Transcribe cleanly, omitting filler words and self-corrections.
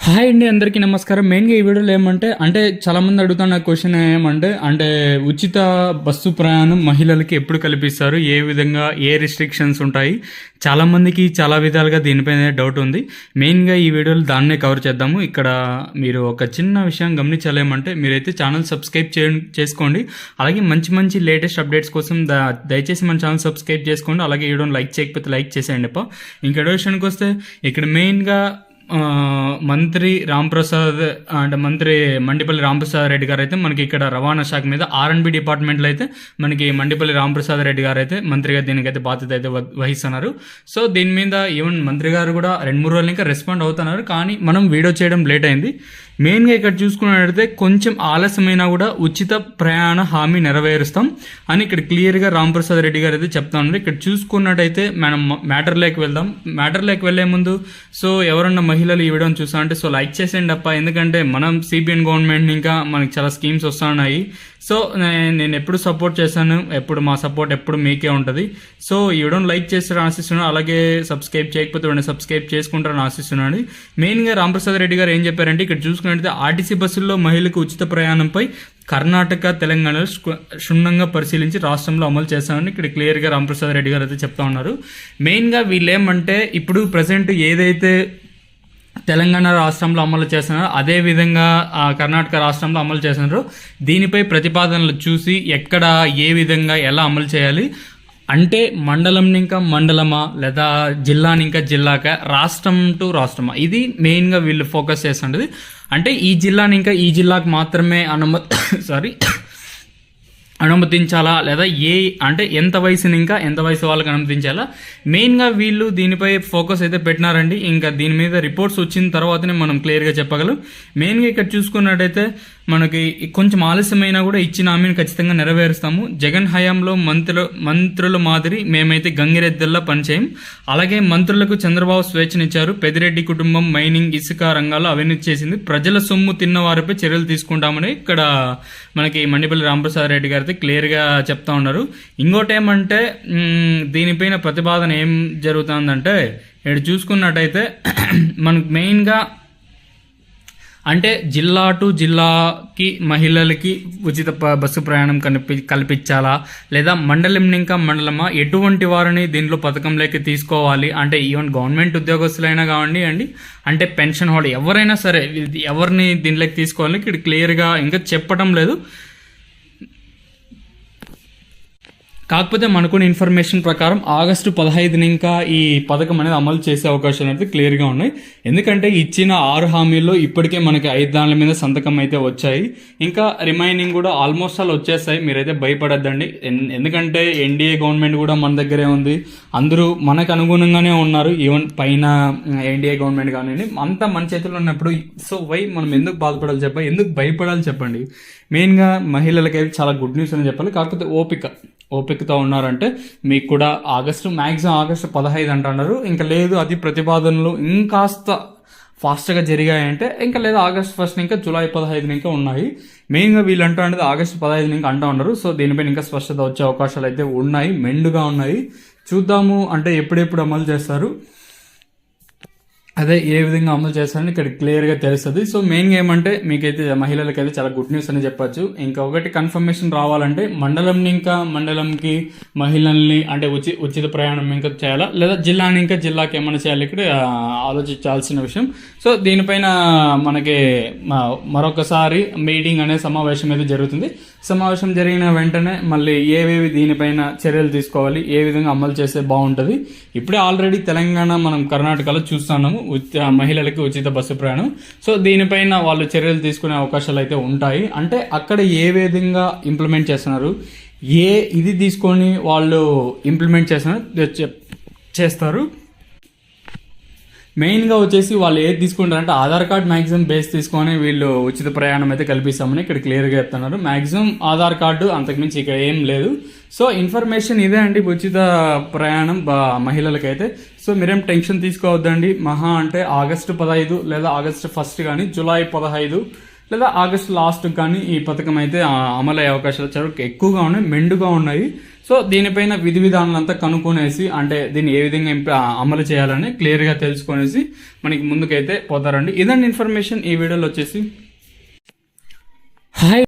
Hi అండి, అందరికీ నమస్కారం. మెయిన్గా ఈ వీడియోలో ఏమంటే చాలామంది అడుగుతున్న క్వశ్చన్ ఏమంటే ఉచిత బస్సు ప్రయాణం మహిళలకి ఎప్పుడు కల్పిస్తారు, ఏ విధంగా ఏ రిస్ట్రిక్షన్స్ ఉంటాయి. చాలామందికి చాలా విధాలుగా దీనిపైన డౌట్ ఉంది. మెయిన్గా ఈ వీడియోలో దాన్నే కవర్ చేద్దాము. ఇక్కడ మీరు ఒక చిన్న విషయం గమనించాలేమంటే మీరైతే ఛానల్ సబ్స్క్రైబ్ చేసుకోండి. అలాగే మంచి మంచి లేటెస్ట్ అప్డేట్స్ కోసం దయచేసి మన ఛానల్ సబ్స్క్రైబ్ చేసుకోండి. అలాగే ఈ వీడియోని లైక్ చేయకపోతే లైక్ చేసేయండి. ఇంకా విషయానికి వస్తే ఇక్కడ మెయిన్గా మంత్రి రాంప్రసాద్ అంటే మంత్రి మండిపల్లి రాంప్రసాద్ రెడ్డి గారు అయితే మనకి ఇక్కడ రవాణా శాఖ మీద R&B డిపార్ట్మెంట్లో అయితే మనకి మండిపల్లి రాంప్రసాద్ రెడ్డి గారు అయితే మంత్రిగా దీనికైతే బాధ్యత అయితే వహిస్తున్నారు. సో దీని మీద ఈవెన్ మంత్రి గారు కూడా 2-3 రోజులు ఇంకా రెస్పాండ్ అవుతున్నారు. కానీ మనం వీడియో చేయడం లేట్ అయింది. మెయిన్గా ఇక్కడ చూసుకున్నట్లయితే కొంచెం ఆలస్యమైనా కూడా ఉచిత ప్రయాణ హామీ నెరవేరుస్తాం అని ఇక్కడ క్లియర్గా రాంప్రసాద్ రెడ్డి గారు అయితే చెప్తా ఉన్నారు. ఇక్కడ చూసుకున్నట్టయితే మనం మ్యాటర్లోకి వెళ్దాం. మ్యాటర్లోకి వెళ్లే ముందు సో ఎవరన్నా మహిళలు ఈ వీడియోని చూస్తామంటే సో లైక్ చేసేయండి ఎందుకంటే మనం సిపిఎన్ గవర్నమెంట్ ఇంకా మనకి చాలా స్కీమ్స్ వస్తున్నాయి. సో నేను ఎప్పుడు సపోర్ట్ చేశాను, ఎప్పుడు మా సపోర్ట్ ఎప్పుడు మీకే ఉంటుంది. సో ఈ వీడియోని లైక్ చేస్తారని ఆశిస్తున్నాను. అలాగే సబ్స్క్రైబ్ చేయకపోతే వెంటనే సబ్స్క్రైబ్ చేసుకుంటారని ఆశిస్తున్నాను. మెయిన్గా రాంప్రసాద్ రెడ్డి గారు ఏం చెప్పారంటే ఇక్కడ చూసుకున్నట్లయితే ఆర్టీసీ బస్సుల్లో మహిళలకు ఉచిత ప్రయాణంపై కర్ణాటక, తెలంగాణలో క్షుణ్ణంగా పరిశీలించి రాష్ట్రంలో అమలు చేస్తామని ఇక్కడ క్లియర్గా రాంప్రసాద్ రెడ్డి గారు అయితే చెప్తా ఉన్నారు. మెయిన్గా వీళ్ళేమంటే ఇప్పుడు ప్రజెంట్ ఏదైతే తెలంగాణ రాష్ట్రంలో అమలు చేస్తున్నారు అదేవిధంగా కర్ణాటక రాష్ట్రంలో అమలు చేస్తున్నారు. దీనిపై ప్రతిపాదనలు చూసి ఎక్కడ ఏ విధంగా ఎలా అమలు చేయాలి అంటే మండలం ఇంకా మండలమా లేదా జిల్లాని ఇంకా జిల్లాక రాష్ట్రం టు రాష్ట్రమా, ఇది మెయిన్గా వీళ్ళు ఫోకస్ చేస్తుండేది. అంటే ఈ జిల్లాని ఇంకా ఈ జిల్లాకు మాత్రమే అనుమతించాలా లేదా ఎంత వయసుని ఇంకా ఎంత వయసు వాళ్ళకి అనుమతించాలా, మెయిన్గా వీళ్ళు దీనిపై ఫోకస్ అయితే పెట్టినారండి. ఇంకా దీని మీద రిపోర్ట్స్ వచ్చిన తర్వాతనే మనం క్లియర్గా చెప్పగలం. మెయిన్గా ఇక్కడ చూసుకున్నట్టయితే మనకి కొంచెం ఆలస్యమైనా కూడా ఇచ్చిన హామీని ఖచ్చితంగా నెరవేరుస్తాము. జగన్ హయాంలో మంత్రుల మాదిరి మేమైతే గంగిరెద్దుల్లా పనిచేయం. అలాగే మంత్రులకు చంద్రబాబు స్వేచ్ఛనిచ్చారు. పెద్దిరెడ్డి కుటుంబం మైనింగ్, ఇసుక రంగాల్లో అవినీతి చేసింది. ప్రజల సొమ్ము తిన్న వారిపై చర్యలు తీసుకుంటామని ఇక్కడ మనకి మండిపల్లి రాంప్రసాద్ రెడ్డి గారు అయితే క్లియర్గా చెప్తా ఉన్నారు. ఇంకోటి ఏమంటే దీనిపైన ప్రతిపాదన ఏం జరుగుతుందంటే ఇక్కడ చూసుకున్నట్టయితే మనకు మెయిన్గా అంటే జిల్లా టు జిల్లాకి మహిళలకి ఉచిత బస్సు ప్రయాణం కల్పించాలా లేదా మండలం ఇంకా మండలమా, ఎటువంటి వారిని దీంట్లో పథకంలోకి తీసుకోవాలి అంటే ఈవెన్ గవర్నమెంట్ ఉద్యోగస్తులైనా కావండి అంటే పెన్షన్ హోల్డర్ ఎవరైనా సరే ఎవరిని దీంట్లోకి తీసుకోవాలి ఇక్కడ క్లియర్గా ఇంకా చెప్పడం లేదు. కాకపోతే మనకున్న ఇన్ఫర్మేషన్ ప్రకారం ఆగస్టు 15 ఇంకా ఈ పథకం అనేది అమలు చేసే అవకాశాలు అయితే క్లియర్గా ఉన్నాయి. ఎందుకంటే ఇచ్చిన 6 హామీల్లో ఇప్పటికే మనకి 5 దానిల మీద సంతకం అయితే వచ్చాయి. ఇంకా రిమైనింగ్ కూడా ఆల్మోస్ట్ ఆల్ వచ్చేస్తాయి. మీరైతే భయపడద్దండి. ఎందుకంటే ఎన్డీఏ గవర్నమెంట్ కూడా మన దగ్గరే ఉంది. అందరూ మనకు అనుగుణంగానే ఉన్నారు. ఈవెన్ పైన ఎన్డీఏ గవర్నమెంట్ కానివ్వండి అంతా మన చేతిలో ఉన్నప్పుడు సో మనం ఎందుకు బాధపడాలి చెప్పండి, ఎందుకు భయపడాలి చెప్పండి. మెయిన్గా మహిళలకైతే చాలా గుడ్ న్యూస్ అని చెప్పాలి. కాకపోతే ఓపికతో ఉన్నారంటే మీకు కూడా మ్యాక్సిమం ఆగస్టు 15 అంటున్నారు. ఇంకా లేదు అది ప్రతిపాదనలు ఇంకాస్త ఫాస్ట్గా జరిగాయంటే ఇంకా లేదు ఆగస్టు 1 ఇంకా జూలై 15 ఇంకా ఉన్నాయి. మెయిన్గా వీళ్ళు అంటూ ఆగస్టు 15 ఇంకా అంటూ ఉన్నారు. సో దీనిపైన ఇంకా స్పష్టత వచ్చే అవకాశాలు అయితే ఉన్నాయి, మెండుగా ఉన్నాయి. చూద్దాము అంటే ఎప్పుడెప్పుడు అమలు చేస్తారు, అదే ఏ విధంగా అమలు చేస్తారని ఇక్కడ క్లియర్గా తెలుస్తుంది. సో మెయిన్గా ఏమంటే మీకైతే మహిళలకైతే చాలా గుడ్ న్యూస్ అని చెప్పచ్చు. ఇంకా ఒకటి కన్ఫర్మేషన్ రావాలంటే మండలంని ఇంకా మండలంకి మహిళల్ని అంటే ఉచిత ప్రయాణం ఇంకా చేయాలా లేదా జిల్లాని ఇంకా జిల్లాకి ఏమైనా చేయాలి ఇక్కడ ఆలోచించాల్సిన విషయం. సో దీనిపైన మనకి మరొకసారి మీటింగ్ అనే సమావేశం అయితే జరుగుతుంది. సమావేశం జరిగిన వెంటనే మళ్ళీ ఏవేవి దీనిపైన చర్యలు తీసుకోవాలి, ఏ విధంగా అమలు చేస్తే బాగుంటుంది. ఇప్పుడే ఆల్రెడీ తెలంగాణ మనం కర్ణాటకలో చూస్తున్నాము మహిళలకి ఉచిత బస్సు ప్రయాణం. సో దీనిపైన వాళ్ళు చర్యలు తీసుకునే అవకాశాలు అయితే ఉంటాయి. అంటే అక్కడ ఏ విధంగా ఇంప్లిమెంట్ చేస్తున్నారు, ఇది తీసుకొని వాళ్ళు ఇంప్లిమెంట్ చేస్తారు. మెయిన్గా వచ్చేసి వాళ్ళు ఏది తీసుకుంటారంటే ఆధార్ కార్డ్ మ్యాక్సిమం బేస్ తీసుకొని వీళ్ళు ఉచిత ప్రయాణం అయితే కల్పిస్తామని ఇక్కడ క్లియర్గా చెప్తున్నారు. మ్యాక్సిమం ఆధార్ కార్డు, అంతకుమించి ఇక్కడ ఏం లేదు. సో ఇన్ఫర్మేషన్ ఇదే అండి ఉచిత ప్రయాణం మహిళలకైతే. సో మీరేం టెన్షన్ తీసుకోవద్దండి. మహా అంటే ఆగస్టు 15 లేదా ఆగస్టు 1 కానీ జూలై 15 లేదా ఆగస్ట్ లాస్ట్ కానీ ఈ పథకం అయితే అమలు అయ్యే అవకాశాలు చాలా ఎక్కువగా ఉన్నాయి, మెండుగా ఉన్నాయి. సో దీనిపైన విధి విధానాలంతా కనుక్కొనేసి అంటే దీన్ని ఏ విధంగా అమలు చేయాలని క్లియర్గా తెలుసుకొనేసి మనకి ముందుకైతే పోతారండి. ఇదండి ఇన్ఫర్మేషన్ ఈ వీడియోలో వచ్చేసి. హాయ్.